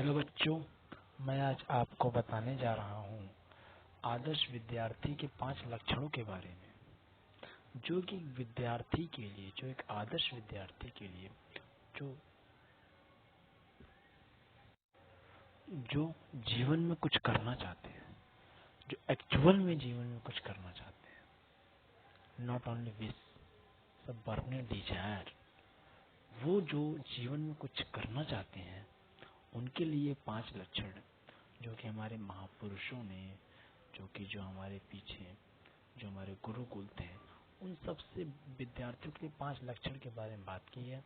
Hello बच्चों, मैं आज आपको बताने जा रहा हूँ आदर्श विद्यार्थी के 5 लक्षणों के बारे में, जो कि विद्यार्थी के लिए, जो एक आदर्श विद्यार्थी के लिए, जो जीवन में कुछ करना चाहते हैं, जो एक्चुअल में जीवन में कुछ करना चाहते हैं, नॉट ओनली विश, सब बर्निंग डिजायर, वो जो जीवन में कुछ करना चाहते हैं उनके लिए 5 लक्षण जो कि हमारे महापुरुषों ने, जो हमारे पीछे जो हमारे गुरुकुल थे, उन सबसे विद्यार्थियों के लिए 5 लक्षण के बारे में बात की है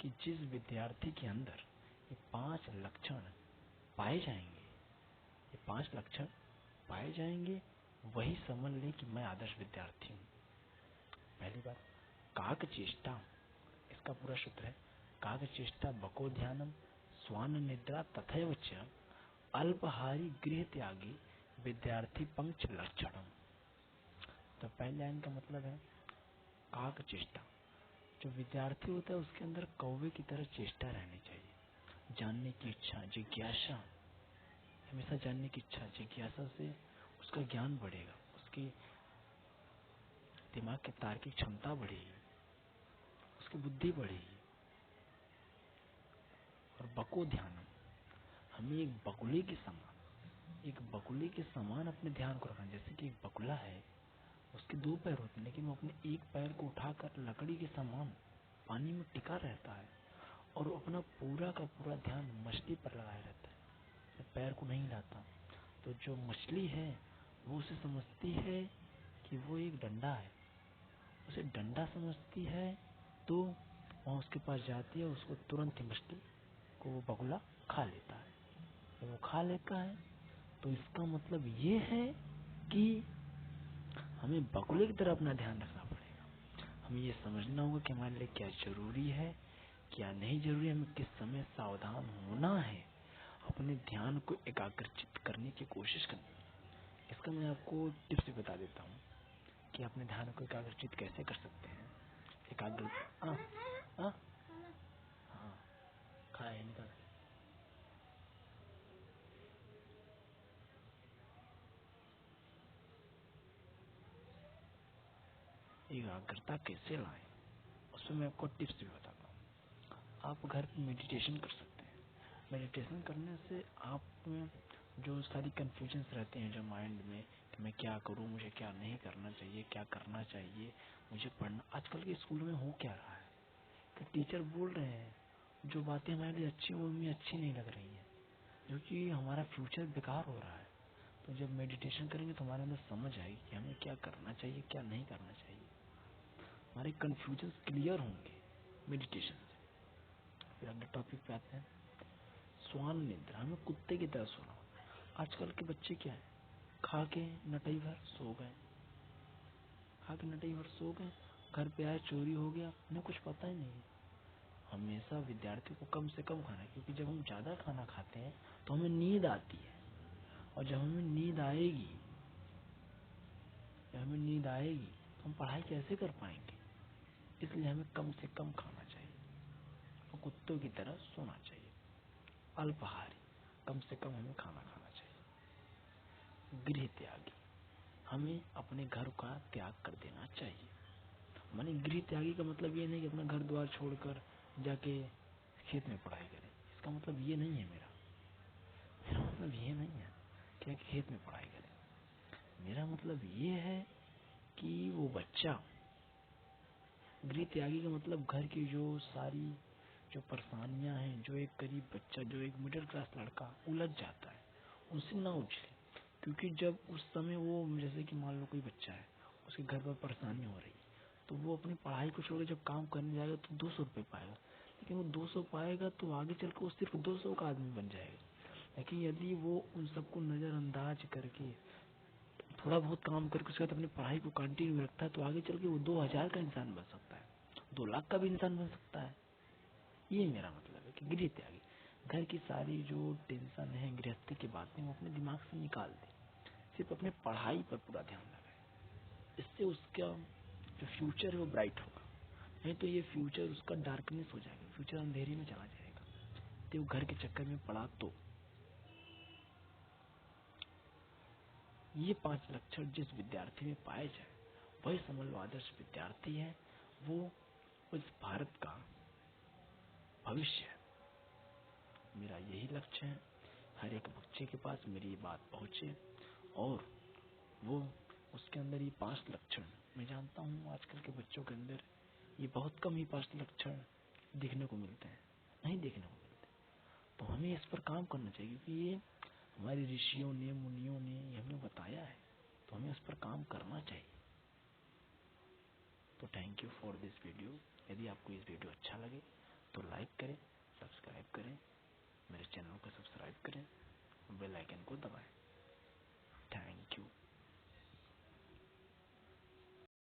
कि जिस विद्यार्थी के अंदर ये 5 लक्षण पाए जाएंगे, ये 5 लक्षण पाए जाएंगे, वही समझ ले कि मैं आदर्श विद्यार्थी हूँ। पहली बात, काक चेष्टा, इसका पूरा सूत्र है काक चेष्टा बको ध्यानम स्वान निद्रा तथैव च अल्पहारी गृह त्यागी विद्यार्थी पंच लक्षणम। तो पहले लाइन का मतलब है काक चेष्टा। जो विद्यार्थी होता है उसके अंदर कौवे की तरह चेष्टा रहनी चाहिए, जानने की इच्छा, जिज्ञासा, हमेशा जानने की इच्छा, जिज्ञासा से उसका ज्ञान बढ़ेगा, उसकी दिमाग की तार्किक क्षमता बढ़ेगी, उसकी बुद्धि बढ़ेगी। और बको ध्यान, हमें एक बगुले के समान अपने ध्यान को रखना। जैसे कि एक बगुला है, उसके 2 पैर होते हैं, लेकिन वो अपने एक पैर को उठाकर लकड़ी के समान पानी में टिका रहता है और वो अपना पूरा का पूरा ध्यान मछली पर लगाए रहता है, पैर को नहीं हिलाता। तो जो मछली है वो उसे समझती है कि वो एक डंडा है, उसे डंडा समझती है, तो वहाँ उसके पास जाती है, उसको तुरंत ही मछली को वो बगुला खा लेता है। जब वो खा लेता है तो इसका मतलब ये है कि हमें बगुले की तरह अपना ध्यान रखना पड़ेगा। हमें ये समझना होगा कि हमारे लिए क्या जरूरी है, क्या नहीं जरूरी, हमें किस समय सावधान होना है, अपने ध्यान को एकाग्रचित करने की कोशिश करनी है। इसका मैं आपको टिप्स भी बता देता हूँ कि अपने ध्यान को एकाग्रचित कैसे कर सकते हैं। एकाग्र हाँ खाए निकाल। एकाग्रता कैसे लाएं, उसमें मैं आपको टिप्स भी बताता हूँ। आप घर पे मेडिटेशन कर सकते हैं। मेडिटेशन करने से आप में जो सारी कन्फ्यूजन्स रहते हैं जो माइंड में कि मैं क्या करूँ, मुझे क्या नहीं करना चाहिए, क्या करना चाहिए, मुझे पढ़ना, आजकल के स्कूल में हो क्या रहा है कि टीचर बोल रहे हैं जो बातें हमारे लिए अच्छी वो हमें अच्छी नहीं लग रही हैं, जो कि हमारा फ्यूचर बेकार हो रहा है। तो जब मेडिटेशन करेंगे तो हमारे अंदर समझ आएगी कि हमें क्या करना चाहिए, क्या नहीं करना चाहिए, हमारे कन्फ्यूजन क्लियर होंगे मेडिटेशन से। फिर अगले टॉपिक पे आते हैं, स्वान निद्रा, हमें कुत्ते की तरह सोना। आजकल के बच्चे क्या है, खा के नटई भर सो गए, घर पे आए चोरी हो गया, उन्हें कुछ पता ही नहीं है। हमेशा विद्यार्थी को कम से कम खाना है, क्योंकि जब हम ज्यादा खाना खाते हैं तो हमें नींद आती है, और जब हमें नींद आएगी तो हम पढ़ाई कैसे कर पाएंगे। इसलिए हमें कम से कम खाना चाहिए और कुत्तों की तरह सोना चाहिए। अल्पाहारी, कम से कम हमें खाना खाना चाहिए। गृह त्यागी, हमें अपने घर का त्याग कर देना चाहिए। माने गृह त्यागी का मतलब ये नहीं कि अपना घर द्वार छोड़कर जाके खेत में पढ़ाई करें, इसका मतलब ये नहीं है। मेरा मतलब ये नहीं है कि खेत में पढ़ाई करें। मेरा मतलब ये है कि वो बच्चा, गृह त्यागी का मतलब घर की जो सारी जो परेशानियां हैं, जो एक गरीब बच्चा, जो एक मिडिल क्लास लड़का उलझ जाता है, उनसे ना उलझे। क्योंकि जब उस समय वो, जैसे कि मान लो कोई बच्चा है, उसके घर पर परेशानी हो रही, तो वो अपनी पढ़ाई को छोड़ जब काम करने जाएगा तो 200 रुपये पाएगा, लेकिन वो 200 पाएगा तो आगे चल कर वो सिर्फ 200 का आदमी बन जाएगा। लेकिन यदि वो उन सबको नज़रअंदाज करके थोड़ा बहुत काम करके उसके बाद अपनी पढ़ाई को कंटिन्यू रखता है, तो आगे चल के वो 2000 का इंसान बन सकता है, 2 लाख का भी इंसान बन सकता है। ये मेरा मतलब है कि गृह त्यागी घर की सारी जो टेंशन है, गृहस्थी की बातें, वो अपने दिमाग से निकाल दे, सिर्फ अपने पढ़ाई पर पूरा ध्यान लगाए। इससे उसका जो फ्यूचर है वो ब्राइट होगा। नहीं तो ये फ्यूचर उसका डार्कनेस हो जाएगा, फ्यूचर अंधेरे में चला जाएगा। तो वो घर के चक्कर में पड़ा तो ये 5 लक्षण जिस विद्यार्थी में पाए जाए वही समझ लो आदर्श विद्यार्थी है, वो इस भारत का भविष्य है। मेरा यही लक्ष्य है, हर एक बच्चे के पास मेरी ये बात पहुंचे और वो उसके अंदर ये 5 लक्षण, मैं जानता हूँ आजकल के बच्चों के अंदर ये बहुत कम ही 5 लक्षण दिखने को मिलते हैं, नहीं देखने को मिलते। तो हमें इस पर काम करना चाहिए क्योंकि ये हमारे ऋषियों ने मुनियों ने ये हमें बताया है, तो हमें इस पर काम करना चाहिए। तो thank you for this video. यदि आपको इस वीडियो अच्छा लगे तो लाइक करें, सब्सक्राइब करें, मेरे चैनल को सब्सक्राइब करें, बेल आइकन को दबाएं। Thank you.